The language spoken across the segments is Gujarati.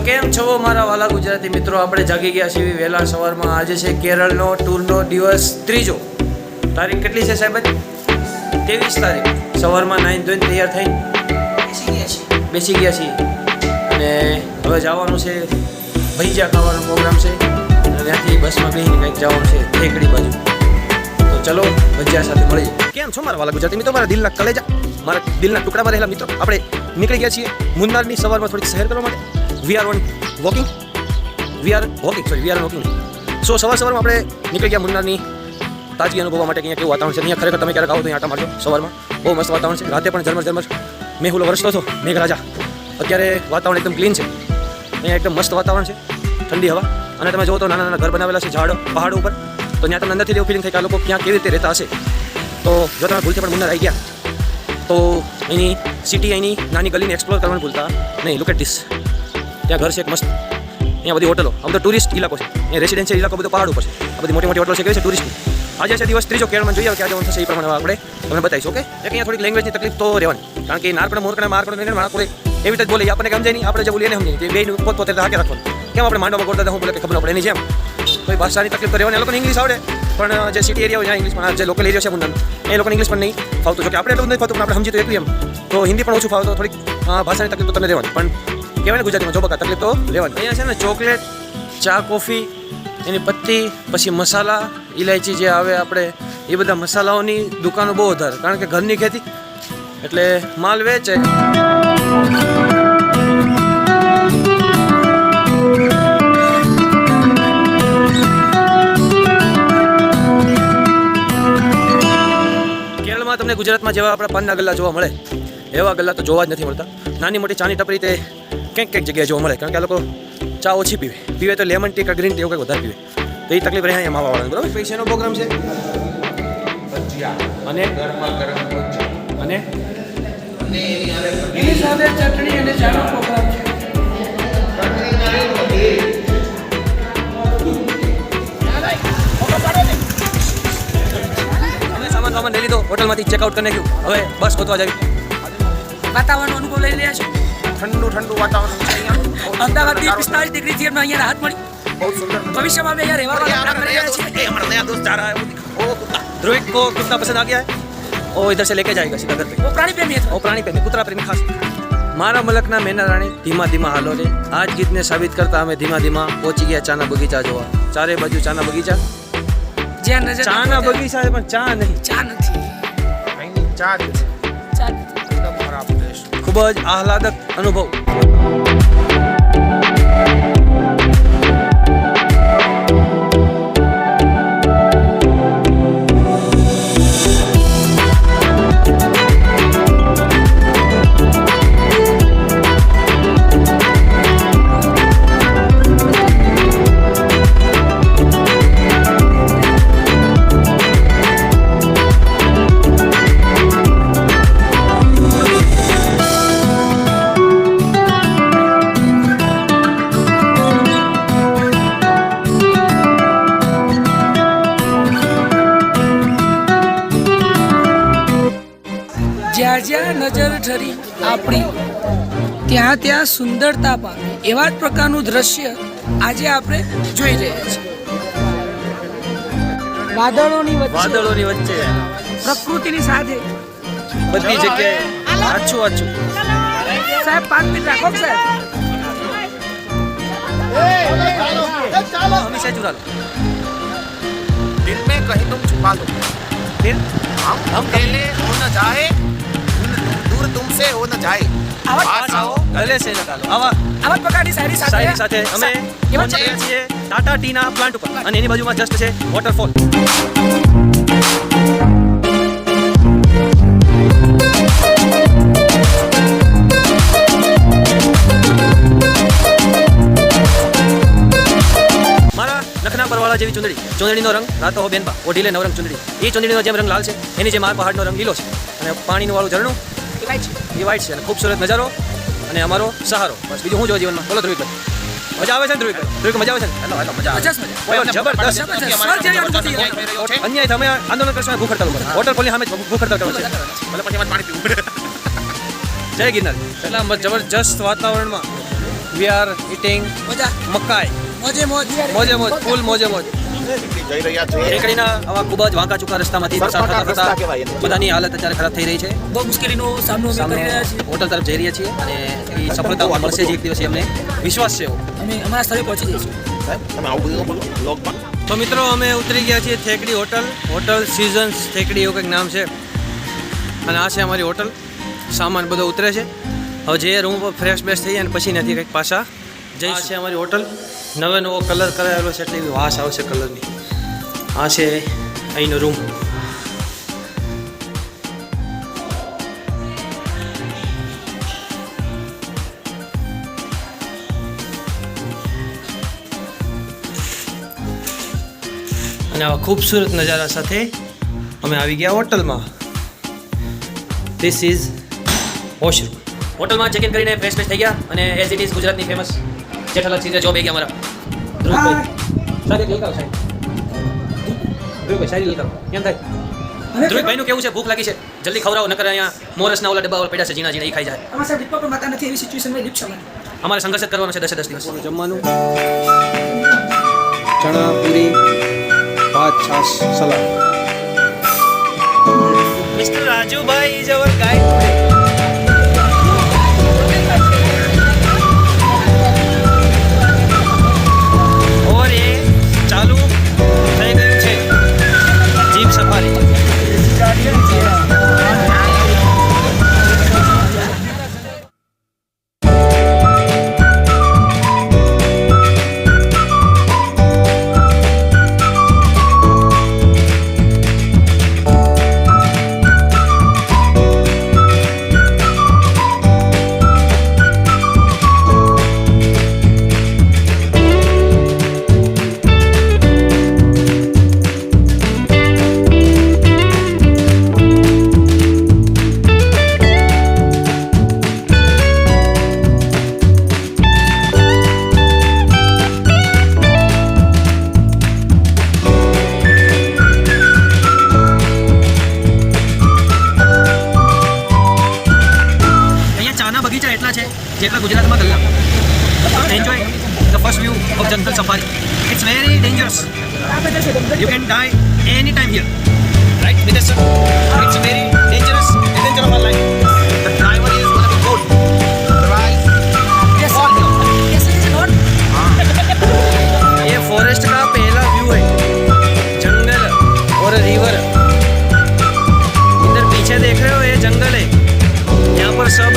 કેમ છો મારા વાલા ગુજરાતી મિત્રો? આપણે જાગી ગયા છીએ વહેલા સવારમાં. આજે છે કેરળનો ટૂરનો દિવસ ત્રીજો. તારીખ કેટલી છે સાહેબ? 23 તારીખ. સવારમાં નાઈન ધોઈને તૈયાર થઈને બેસી ગયા છીએ અને હવે જવાનું છે ભજીયા ખાવાનો પ્રોગ્રામ છે અને ત્યાંથી બસમાં બેસીને કંઈક જવાનું છે ઠેકડી બાજુ. તો ચલો ભજીયા સાથે મળીએ. કેમ છો મારા વાલા ગુજરાતી મિત્રો? મારા દિલના કલેજા, મારા દિલના ટુકડામાં રહેલા મિત્રો, આપણે નીકળી ગયા છીએ મુન્નારની સવારમાં થોડીક સહેર કરવા માટે. We are walking. સો સવારમાં આપણે નીકળી ગયા મુન્નારની તાજગી અનુભવવા માટે. અહીંયા કેવું વાતાવરણ છે, અહીંયા ખરેખર તમે ક્યારેક આવો તો અહીંયા આટા મારજો. સવારમાં બહુ મસ્ત વાતાવરણ છે. રાતે પણ ઝરમર મેહુલો વરસતો હતો, મેઘરાજા. અત્યારે વાતાવરણ એકદમ ક્લીન છે. અહીંયા એકદમ મસ્ત વાતાવરણ છે, ઠંડી હવા. અને તમે જુઓ તો નાના નાના ઘર બનાવેલા છે પહાડો ઉપર. તો ત્યાં તમને અંદરથી એવું ફિલિંગ થાય કે આ લોકો ક્યાં કેવી રીતે રહેતા હશે. તો જો તમે ભૂલથી પણ મુન્નાર આવી ગયા તો એની સિટી, એની નાની ગલીને એક્સપ્લોર કરવાનું ભૂલતા નહીં. Look at this. ત્યાં ઘર છે એક મસ્ત. અહીંયા બધી હોટલો, આ બધો ટુરિસ્ટ ઇલાકો છે. અહીંયા રેસિડેન્શિયલ ઇલાકો બધો પહાડ ઉપર છે. આ બધી મોટી મોટી હોટલો છે, કેવી છે ટુરિસ્ટની. આજે છે દિવસ ત્રીજો. કેરળમાં જોઈએ ક્યાં જવાનું થશે એ પ્રમાણે આપણે તમને બતાવીશું. ઓકે? એક અહીંયા થોડીક લેંગ્વેજની તકલીફ તો રહેવાની, કારણ કે નારકડા મોરકડા મારકડો એવી રીતે બોલે, આપણને સમજાય નહીં, આપણે જે બોલીએ એને સમજાય નહીં. બે પોતે હાકે રાખવાનું. કેમ આપણે માંડવામાં ગોળતા હું બોલે કે ખબર ન પડે એની જેમ. તો એ ભાષાની તકલીફ તો રહેવાની. એ લોકોને ઇંગ્લિશ આવડે, પણ જે સિટી એરિયા હોય ત્યાં ઇંગ્લિશ, પણ જે લોકલ એરિયા છે મુન્નાનો એ લોકોને ઇંગ્લિશ પણ નહીં ફાવતું. જો કે આપણે એટલું નથી ફાવતું, પણ આપણે સમજી તો એટલું એમ. તો હિન્દી પણ ઓછું ફાવતું, થોડીક ભાષાની તકલીફ તો તમને રહેવાની. પણ કહેવાય ને ગુજરાતીમાં જો બકા તકલીફ તો રહેવાની. અહીંયા છે ને ચોકલેટ, ચા, કોફી, એની પત્તી, પછી મસાલા, ઇલાયચી જે આવે આપણે, એ બધા મસાલાઓની દુકાનો બહુ વધારે, કારણ કે ઘરની ખેતી એટલે માલ વેચે. કેરળમાં તમને ગુજરાતમાં જેવા આપણા પાનના ગલ્લા જોવા મળે એવા ગલ્લા તો જોવા જ નથી મળતા. નાની મોટી ચાની ટપરી તે કંઈક જગ્યાએ જોવા મળે, કારણ કે આ લોકો ચા ઓછી પીવે તો લેમન ટી કે ગ્રીન ટી એવું કંઈક વધારે પીવે. તો એ તકલીફ રહે અહીંયા માવાવાળાને. બરાબર? પૈસાનો પ્રોગ્રામ છે અને એની સાથે ચટણી અને ચાનો પ્રોગ્રામ છે. સામાન લઈ લીધો, હોટલમાંથી ચેકઆઉટ કરી નાખ્યું. હવે બસ ગોતવા જાવી. વાતાવરણનો અનુભવ લઈ રહ્યા છે. ઠંડુ વાતાવરણ છે અહીંયા. અમદાવાદથી 45 ડિગ્રી થી અમને અહીંયા રાહત મળી. બહુ સુંદર. ભવિષ્યમાં અમે અહીંયા રહેવા પ્લાન કરી રહ્યા છીએ. हमारा नया दोस्त जा रहा है, वो ध्रुविक को कुत्ता पसंद आ गया है, वो इधर से लेके जाएगा सीधा घर पे. वो प्राणी प्रेमी है, वो प्राणी प्रेमी, कुतरा प्रेमी खास. મારા મલકના મેના રાણી ધીમા ધીમા હાલો રે. આ જ ગીતને સાબિત કરતા અમે ધીમા ધીમા પહોંચી ગયા ચાના બગીચા જોવા. ચારે બાજુ ચાના બગીચા. જ્યાં નજર ચાના બગીચા પણ ચા નથી. ચા નથી. ખૂબ જ આહલાદક અનુભવ. જ્યાં નજર ઠરી આપણી ત્યાં ત્યાં સુંદરતા પામે, એવા જ પ્રકારનું દ્રશ્ય આજે આપણે જોઈ રહ્યા છીએ. વાદળોની વચ્ચે પ્રકૃતિની સાથે બધી જગ્યાએ આછું સાહેબ 5 મિનિટ રાખો સાહેબ. હંમેશા ચુરા લો. दिल में कहीं तुम छुपा लो, फिर हम अकेले हो न जाए, दूर तुमसे हो न जाए, पास आओ ગલે સે લગાલો. આવા પ્રકારની શાયરી સાથે અમે પહોંચી ગયા છીએ ટાટા ટીના પ્લાન્ટ ઉપર, અને એની બાજુમાં જસ્ટ છે વોટરફોલ. મારા નખના પરવાળા જેવી ચુંદડીનો રંગ રાતો હો બેનપા ઓઢી લે નવરંગ ચુંદડી. એ ચુંદડીનો જેમ રંગ લાલ છે, એની જેમ આ પહાડનો રંગ લીલો છે, અને પાણીનું વાળું ઝરણું એ વ્હાઈટ છે. અને ખૂબસૂરત નજારો અને અમારો સહારો. બસ બીજું હું જો જીવનમાં. બોલો ધ્રુવિકભાઈ, મજા આવે છે ને? ધ્રુવિક મજા આવે છે ને? મજા જબરદસ્ત. અન્યાય તમે આંદોલન કરશો, ભૂખ હડતાલ ઉપર હોટલ ખોલી સામે ભૂખ હડતાલ કરો છે. पानी पीऊं. જય ગિરનાર. એટલા જબરજસ્ત વાતાવરણમાં वी आर ईटिंग મકાઈ મોજે મોજ ફૂલ મોજે મોજ જઈ રહ્યા છે ટેકરીના આવા ખૂબ જ વાંકા ચૂકા રસ્તામાંથી પસાર થતા રસ્તા થતા કહેવાય એને. બધાની હાલત અત્યારે ખરાબ થઈ રહી છે બહુ મુશ્કેલીનો સામનો અમે સામે કરી રહ્યા છીએ. હોટલ તરફ જઈ રહ્યા છીએ અને એ સફળતા મળશે જ એક દિવસે અમને વિશ્વાસ છે એવો. અમે અમારા સ્થળે પહોંચી જઈશું. સાહેબ તમે આવું બધું બોલો લોકમાં તો મિત્રો અમે ઉતરી ગયા છીએ થેકડી હોટલ સિઝન્સ થેકડી એવું કંઈક નામ છે અને આ છે અમારી હોટલ સામાન બધો ઉતરે છે હવે જે રૂમ પર ફ્રેશ બેશ થઈ જાય અને પછી નથી કંઈક પાછા જઈ છે અમારી હોટલ નવો કલર કરાયેલો છે એટલે એવી વાસ આવશે કલરની આ છે અહીંનો રૂમ અને આવા ખૂબસૂરત નજારા સાથે અમે આવી ગયા હોટલમાં ધીસ ઇઝ વોશરૂમ હોટલમાં ચેક ઇન કરીને ફ્રેશ ફ્રેશ થઈ ગયા અને એઝ ઇટ ઇઝ ગુજરાતની ફેમસ જેઠાલાલ સીધે જોબ આવી ગયા અમારા ધ્રુવભાઈ સાહેબ એક લલકારો સાહેબ ધ્રુવભાઈ સારી લલકારો કેમ થાય ધ્રુવભાઈનું કેવું છે ભૂખ લાગી છે જલ્દી ખવડાવો નકર અહીંયા મોરસના ઓલા ડબ્બા પડ્યા છે ઝીણા ઝીણા એ ખાઈ જાય અમારા સાહેબ લિફ્ટમાં પણ માતા નથી એવી સિચ્યુએશનમાં લિફ્ટ છે. અમારે સંઘર્ષ જ કરવાનો છે 10 દિવસ જમવાનું ચણા પૂરી ભાત છાશ salad mister Rajubhai is our guide और ये चालू થઈ ગયું છે જીપ સફારી અહીંયા ચાના બગીચા એટલા છે જેટલા ગુજરાતમાં ગલ્લા enjoy the first view of jungle safari it's very dangerous you can die any time here right Mitesh sir it's very dangerous adventure of our life the driver is gonna be good right Yes, it is not. ये फॉरेस्ट का पहला व्यू है जंगल और रिवर इधर पीछे देख रहे हो ये जंगल है यहाँ पर सब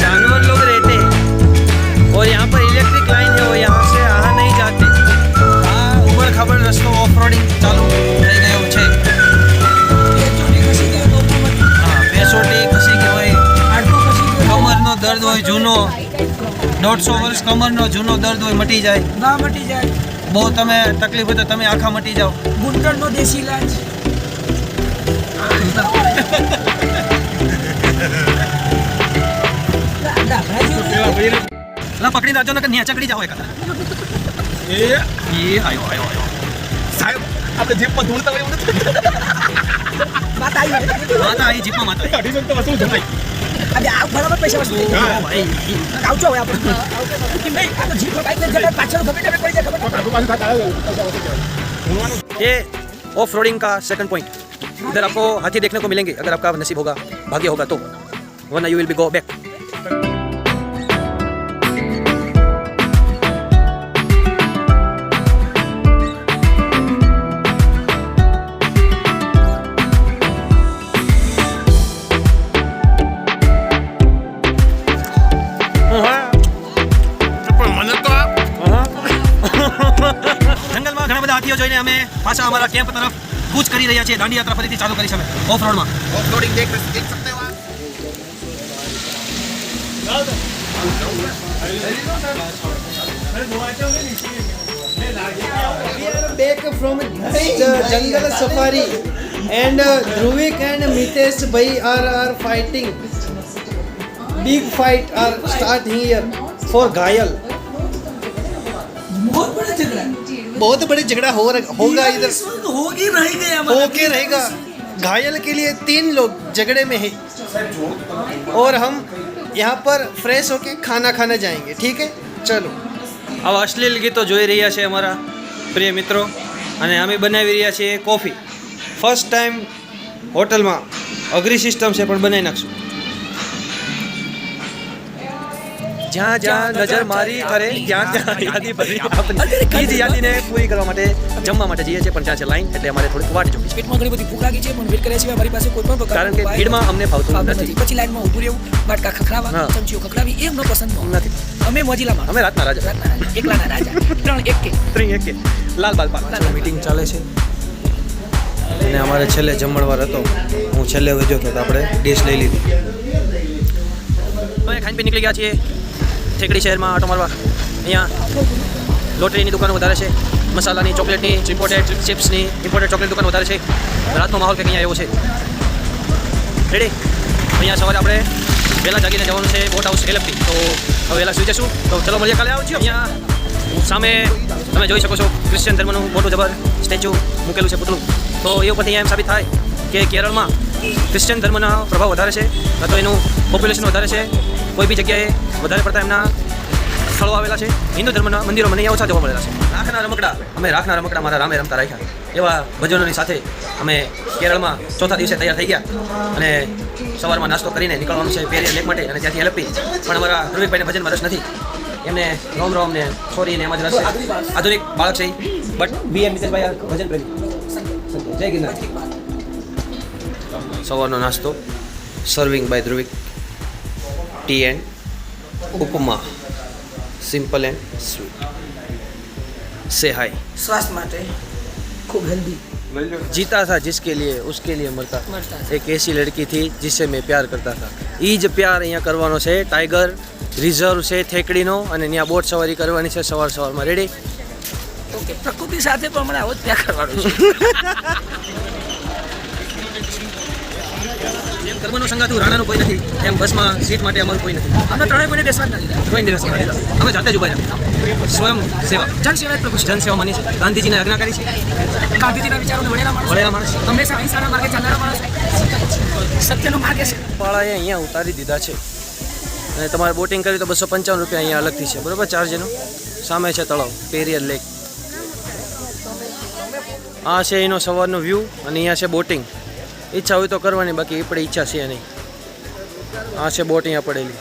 जानवर लोग रहते हैं और यहाँ पर इलेक्ट्रिक लाइन है वो यहाँ से आ नहीं जाते ऊपर खबर रस्तो ऑफ रोडिंग चालू થઈ ગયો છે ચોટી ખસી ગયો તો પણ હા બેસોટી ખસી ગયો હોય આટલું ખસી ગયો કમરનો દર્દ હોય જૂનો 150 વર્ષ કમરનો જૂનો દર્દ હોય મટી જાય ના મટી જાય. બહુ તમે તકલીફ હોય તો તમે આખા મટી જાઓ ગુંટણનો દેશી ઇલાજ. દાખલા જેવું. લા પકડી રાખજો ને કે ન્યા ચકડી જાવ એકાદા એ આયો આયો આયો સાહેબ આપણે જીપમાં ધૂળતા હોય એવું નથી વાત આવી હોય. માતા આવી જીપમાં માતા આવી. 250 તો વસૂલ થાય હવે આ બરાબર પૈસા વસૂલ થઈ ઓ ગયા. ભાઈ આવજો હવે આપણે. કે નહીં, આ તો જીપમાં બાઈક લઈને જતા પાછળ ખબર પડી જાય ખબર. ये ऑफ रोडिंग का सेकंड पॉइंट इधर आपको हाथी देखने को मिलेंगे अगर आपका नसीब होगा भाग्य होगा तो वरना you will be go back પણ મને તો આ જંગલમાં ઘણા બધા હાથીઓ જોઈને અમે પાછા અમારા કેમ્પ તરફ કૂચ કરી રહ્યા છીએ દાંડી યાત્રા ફરીથી ચાલુ કરીશ અમે ઓફ રોડમાં ઓફરોડિંગ દેખ सकते हो आप We are back from the jungle safari and Dhruvik and Mitesh bhai are fighting. Big fight are start here for Ghayal. बहुत बड़ा झगड़ा. बहुत बड़ी झगड़ा होगा इधर होगी रहेगा हमारा. होके रहेगा. घायल के लिए 3 लोग झगड़े में है और हम यहाँ पर फ्रेश होके खाना खाने जाएंगे. ठीक है ચલો આવા અશ્લીલ ગીતો જોઈ રહ્યા છે અમારા પ્રિય મિત્રો અને અમે બનાવી રહ્યા છીએ કોફી. ફર્સ્ટ ટાઈમ હોટલમાં અઘરી સિસ્ટમ છે પણ બનાવી નાખશું. જ્યાં જ્યાં નજર મારી કરે ત્યાં ત્યાં યાદી ભરી આપની એ જ યાદીને પૂરી કરવા માટે જમવા માટે જઈએ છીએ, પણ ત્યાં છે લાઈન, એટલે અમારે થોડીક વાટ જોવી છે. પેટમાં ઘણી બધી ભૂખ લાગી છે પણ વેટ કર્યા સિવાય મારી પાસે કોઈ પણ પ્રકારનો કારણ કે ઉપાય ભીડમાં અમને ફાવતું ફાવતો નથી. પછી લાઈનમાં ઊભું રહેવું, બાટકા ખખડાવવા, હા. ચમચીઓ ખખડાવી એ અમને પસંદ નથી. અમે મોજીલા માણસ. અમે રાતના રાજા. રાતના રાજા, એકલાના રાજા, 3 એક કે ત્રણ એક લાલ બાલ પાલ. મીટિંગ ચાલે છે અને અમારે છેલ્લે જમણવાર હતો. હું છેલ્લે વધ્યો તો આપણે ડીશ લઈ લીધી. અમે ખાઈને પી નીકળી ગયા છીએ ઠેકડી શહેરમાં આટો મારવા. અહીંયા લોટરીની દુકાનો વધારે છે, મસાલાની, ચોકલેટની, ઇમ્પોર્ટેડ ચિપ્સની, ઇમ્પોર્ટેડ ચોકલેટ દુકાન વધારે છે. રાતનો માહોલ કંઈક અહીંયા એવો છે. રેડી? અહીંયા સવારે આપણે વહેલા જાગીને જવાનું છે બોટ હાઉસ એલએફટી. તો હવે વહેલા સુઈ જશું. તો ચલો મળીએ કાલે. આવજો. અહીંયા સામે તમે જોઈ શકો છો ક્રિશ્ચિયન ધર્મનું મોટું જબર સ્ટેચ્યુ મૂકેલું છે, પુતળું. તો એ ઉપરથી અહીંયા એમ સાબિત થાય કે કેરળમાં ક્રિશ્ચિયન ધર્મનો પ્રભાવ વધારે છે, કાં તો એનું પોપ્યુલેશન વધારે છે. કોઈ બી જગ્યાએ વધારે પડતા એમના સ્થળો આવેલા છે. હિન્દુ ધર્મના મંદિરો મને અહીંયા ઓછા જોવા મળેલા છે. રાખના રમકડા મારા રામે રમતા રાખ્યા. એવા ભજનોની સાથે અમે કેરળમાં ચોથા દિવસે તૈયાર થઈ ગયા અને સવારમાં નાસ્તો કરીને નીકળવાનું છે પેરિયર લેક માટે અને ત્યાંથી એલપી. પણ અમારા ધ્રુવિકભાઈને ભજનમાં રસ નથી. એમને રોમ રોમ ને સોરી ને એમાં જ રસ છે. આધુનિક બાળક છે બટ બી એમ મિતેશભાઈ આ ભજન પ્રેમી. જય ગિરનાર. સવારનો નાસ્તો serving by Dhruvik. Tea and upma, simple and sweet. Say hi. સ્વાસ્થ્ય માટે ખૂબ હેલ્ધી. जीता था जिसके लिए उसके लिए मरता मरता था. एक ऐसी लड़की थी जिससे मैं प्यार करता था. એ જ પ્યાર અહીંયા કરવાનો છે. ટાઈગર રિઝર્વ છે થેકડીનો અને ત્યાં બોટ સવારી કરવાની છે સવારમાં. રેડી? ઓકે, પ્રકૃતિ સાથે પણ મને આવો જ પ્યાર કરવાનો છે. જેમ કર્મનું સંગાતું રાણાનું કોઈ નથી, એમ બસમાં સીટ માટે અમારું કોઈ નથી. અમે ત્રણેય કોઈને બેસવા જ નથી. કોઈ દિવસ નથી. અમે જાતે જ ઉભા રહ્યા. સ્વયં સેવા, જન સેવા જ પ્રભુ છે. જનસેવા માની છે. ગાંધીજીને આજ્ઞા કરી છે. ગાંધીજીના વિચારોને વળેલા માણસ. વળેલા માણસ. હંમેશા અહિંસાના માર્ગે ચાલનારા માણસ. સત્યનો માર્ગે છે. પાળાએ અહીંયા ઉતારી દીધા છે અને તમારે બોટિંગ કરવી તો 255 રૂપિયા અહીંયા અલગથી છે, બરોબર, ચાર્જ એનો. સામે છે તળાવ, પેરિયર લેક. આ છે એનો સવારનો વ્યૂ અને અહીંયા છે બોટિંગ. ઈચ્છા હોય તો કરવાની, બાકી એ પણ ઈચ્છા છે નહીં. આ છે બોટ અહીંયા પડેલી.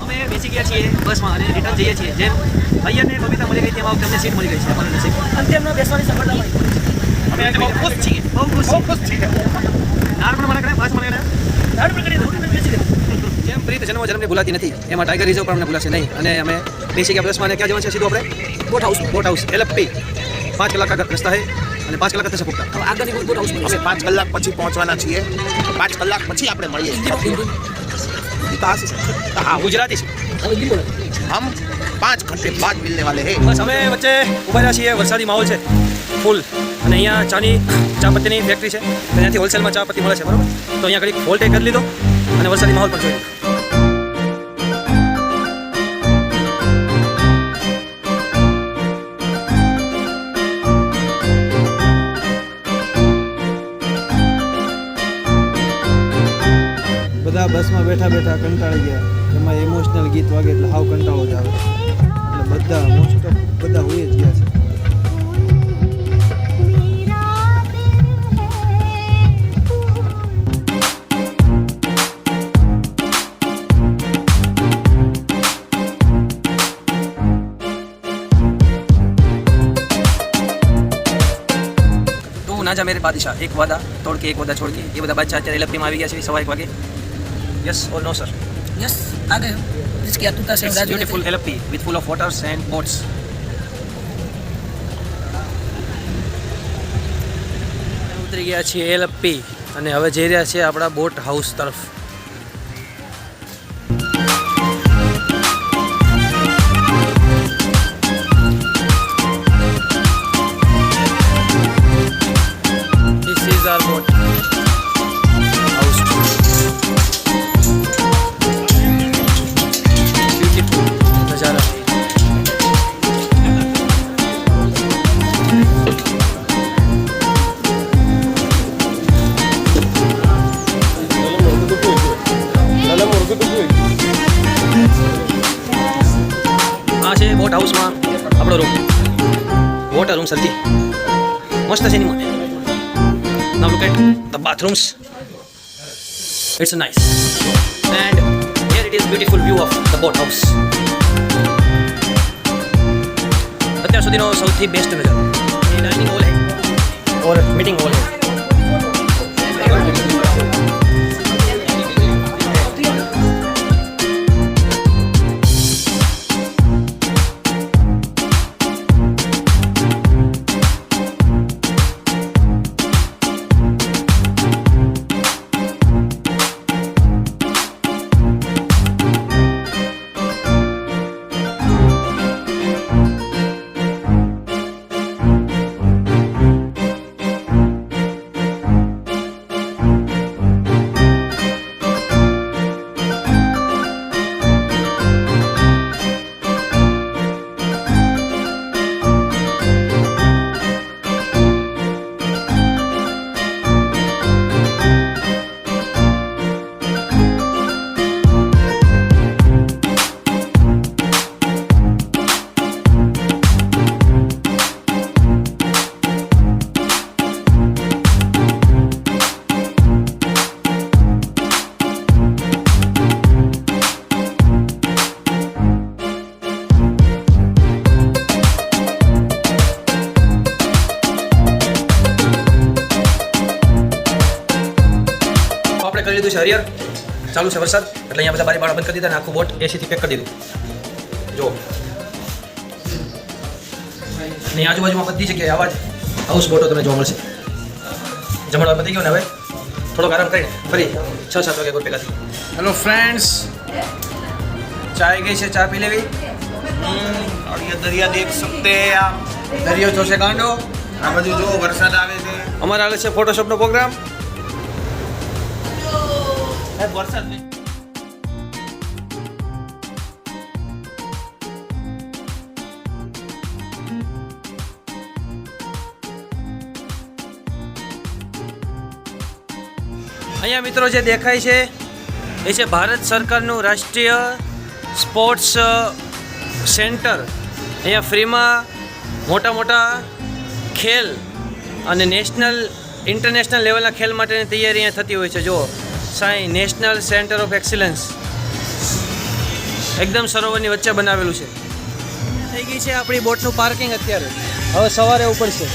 અમે બેસી ગયા છીએ બસમાં અને રિટર્ન જઈએ છીએ. જેમ અહીંયા ને બબીતા મળી ગઈ તેમ આ વખતે અમને સીટ મળી ગઈ છે. અમારું નસીબ. અંતે એમને બેસવાની સફળતા મળી. અમે બહુ ખુશ છીએ. બહુ ખુશ છીએ. નાર પણ મને કરે, બસ મને કરે. દાડ પર કરી દો, બેસી દો. જેમ પ્રીત જન્મની ભૂલાતી નથી, એમાં ટાઈગર રિઝર્વ પણ અમને ભૂલાશે નહીં. અને અમે બેસી ગયા બસમાં અને ક્યાં જવાનું છે સીધું આપણે? Boat house LFT. 5 કલાક का रास्ता है અને 5 કલાક થશે પૂરતા. હવે આગળની બોટ હાઉસ અમે 5 કલાક પછી પહોંચવાના છીએ. 5 કલાક પછી આપણે મળીએ. હા, ગુજરાતી છે. हम 5 घंटे बाद मिलने वाले हैं. બસ અમે વચ્ચે ઉભા રહ્યા છીએ. વરસાદી માહોલ છે ફૂલ અને અહીંયા ચા પત્તીની ફેક્ટરી છે, ત્યાંથી હોલસેલમાં ચા પત્તી મળે છે, બરાબર. તો અહીંયા ઘડી હોલ્ડ કરી લીધો અને વરસાદી માહોલ પણ જોઈ લીધો. બધા બસમાં બેઠા બેઠા કંટાળી ગયા. એમાં ઇમોશનલ ગીત વાગે એટલે હાવ કંટાળો જ આવે. એટલે બધા મોસ્ટ ઓફ બધા હોઈ જ ગયા છે. તું ના જા મેરે બાદશાહ, એક વાદા તોડ કે એક વાદા છોડ કે. એ બધા બાદશાહ અત્યારે એલએફટીમાં આવી ગયા છે 1:15 વાગે. Yes or no sir? Yes, આ ગયો. इसकी अतुता से It's beautiful LFP with full of waters and boats. ઉતરી ગયા છીએ એલપી અને હવે જઈ રહ્યા છીએ આપણા બોટ હાઉસ તરફ. This is our boat house. Beautiful नज़ारा. આ છે બોટ હાઉસમાં આપણો રૂમ, વોટર રૂમ સરજી મસ્ત છે એની માટે. Now look at the bathrooms. It's nice. And here it is beautiful view of the boat house. અત્યાર સુધીનો સૌથી બેસ્ટ નજારો. ये डाइनिंग हॉल है और मीटिंग हॉल है. કરી લીધું છે હરિયર. ચાલુ છે વરસાદ એટલે અહીંયા બધા બારી બાળા બંધ કરી દીધા અને આખું બોટ એસીથી પેક કરી દીધું. જો ને આજુબાજુમાં બધી જગ્યાએ આવા જ હાઉસ બોટો તમને જોવા મળશે. જમણવાર પતી ગયો ને હવે થોડોક આરામ કરીને ફરી 6-7 વાગે કોઈ ભેગા થઈ. હેલો ફ્રેન્ડ્સ, ચાય ગઈ છે, ચા પી લેવી. और ये दरिया देख सकते हैं आप. દરિયો જોશે કાંડો. આ બધું જો વરસાદ આવે છે. અમારે હાલે છે ફોટોશોપનો પ્રોગ્રામ. વરસાદ અહીંયા મિત્રો જે દેખાય છે એ છે ભારત સરકારનું રાષ્ટ્રીય સ્પોર્ટ્સ સેન્ટર. અહીંયા ફ્રીમાં મોટા મોટા ખેલ અને નેશનલ ઇન્ટરનેશનલ લેવલના ખેલ માટેની તૈયારી અહીંયા થતી હોય છે. જો SAI national centre of excellence એકદમ સરોવરની વચ્ચે બનાવેલું છે. થઈ ગઈ છે આપણી બોટનું પાર્કિંગ. અત્યારે હવે સવારે ઉપડશે.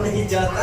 नहीं जाता.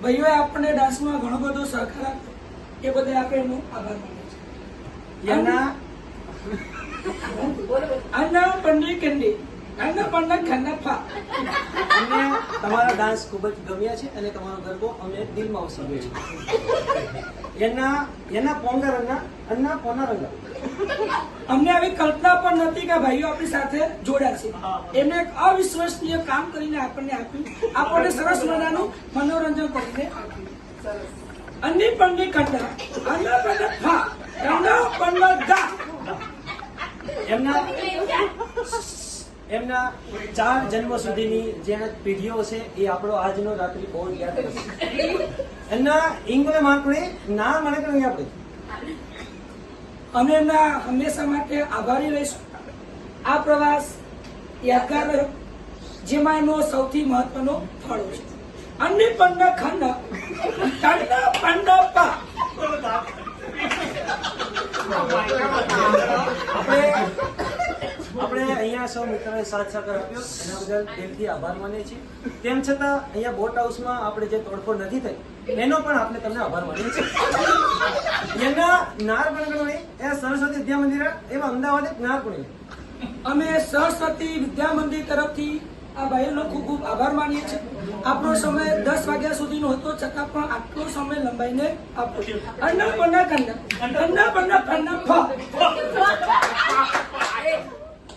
ભાઈઓએ આપણને ડાન્સમાં ઘણો બધો સહકાર આપ્યો એ બદલ આપણે એનો આભાર માનીએ છીએ અન્ના પંડી કંડી અન્ના પન્ના ખન્ના અમને તમારા ડાન્સ ખૂબ જ ગમ્યા છે અને તમારો ગરબો અમે દિલમાં ઉસર્યો છે એના પોંગા રંગા અન્ના પોના રંગા અમને આવી કલ્પના પણ નથી કે ભાઈઓ આપણી સાથે જોડાશે એમને એક અવિશ્વસનીય કામ કરીને આપણને આપ્યું આપણને સરસ મજાનું મનોરંજન કરીને આપ્યું અન્ની પંડી કંડા અન્ના પન્ના ફા અન્ના પન્ના ગા એમના 4 જન્મ સુધીની જે પેઢીઓ છે એ આપણો આજનો રાત્રિ બહુ યાદ કરશે એમના ઇંગલે માકડે ના મને કઈ આપણે અમે એમના હંમેશા માટે આભારી રહીશું આ પ્રવાસ યાદગાર રહ્યો જેમાં એનો સૌથી મહત્વનો ફાળો છે અન્ય પન્ના ખંડા ખંડા પન્ના પા આપણે અહીંયા સૌ મિત્રોએ સાથ સહકાર આપ્યો એના બદલ દિલથી આભાર માનીએ છીએ તેમ છતાં અહીંયા બોટ હાઉસમાં આપણે જે તોડફોડ નથી થઈ એનો પણ આપણે તમને આભાર માનીએ છીએ એના નાર બનગણોની એ સરસ્વતી વિદ્યા મંદિર એમાં અમદાવાદ એક નાર પણ અમે સરસ્વતી વિદ્યા મંદિર તરફથી આ ભાઈઓનો ખૂબ ખૂબ આભાર માનીએ છીએ આપણો સમય 10 વાગ્યા સુધીનો હતો છતાં પણ આટલો સમય લંબાઈને આપ્યો અન્ના પન્ના કંડા અન્ના પન્ના પન્ના ફા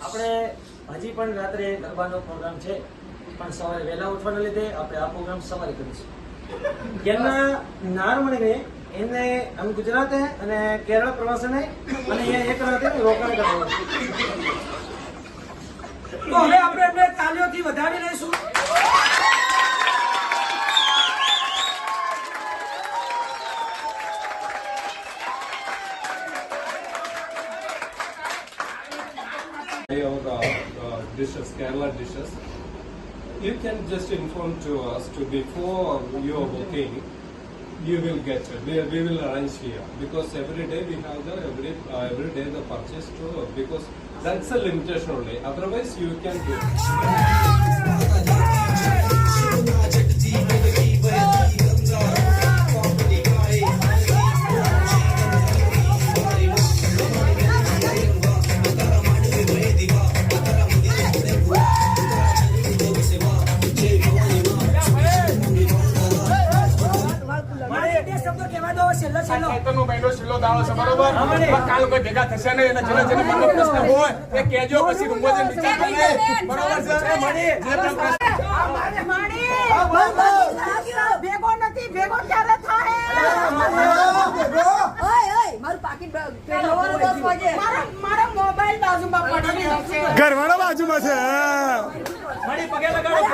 આપણે હજી પણ રાત્રે ગરબાનો પ્રોગ્રામ છે પણ સવારે વહેલા ઉઠવાના લીધે આપણે આ પ્રોગ્રામ સવારે કરીશું એમના નાર મળીને એમને हम गुजरात है અને કેરળ પ્રવાસન है અને અહીંયા એક રાતે રોકાણ કરવાનું તો હવે આપણે એમને તાલીઓથી વધાવી લઈશું Our dishes, Kerala dishes. You can just inform to us to before your booking. You will get it. We will arrange here because every day we have the every day the purchase to because that's a limitation only. Otherwise you can do it. બરોબર કાલ કોઈ ભેગા થશે નહીં એના જેના જેના મનમાં પ્રશ્ન હોય એ કહેજો પછી રૂમમાં જઈને વિચાર કરીએ બરોબર છે જે પણ પ્રશ્ન ભેગો નથી ભેગો ક્યારે થાય મારું પાકીટ મારા મોબાઈલ બાજુમાં પડેલો છે ઘરવાળા બાજુમાં છે પગે લગાડો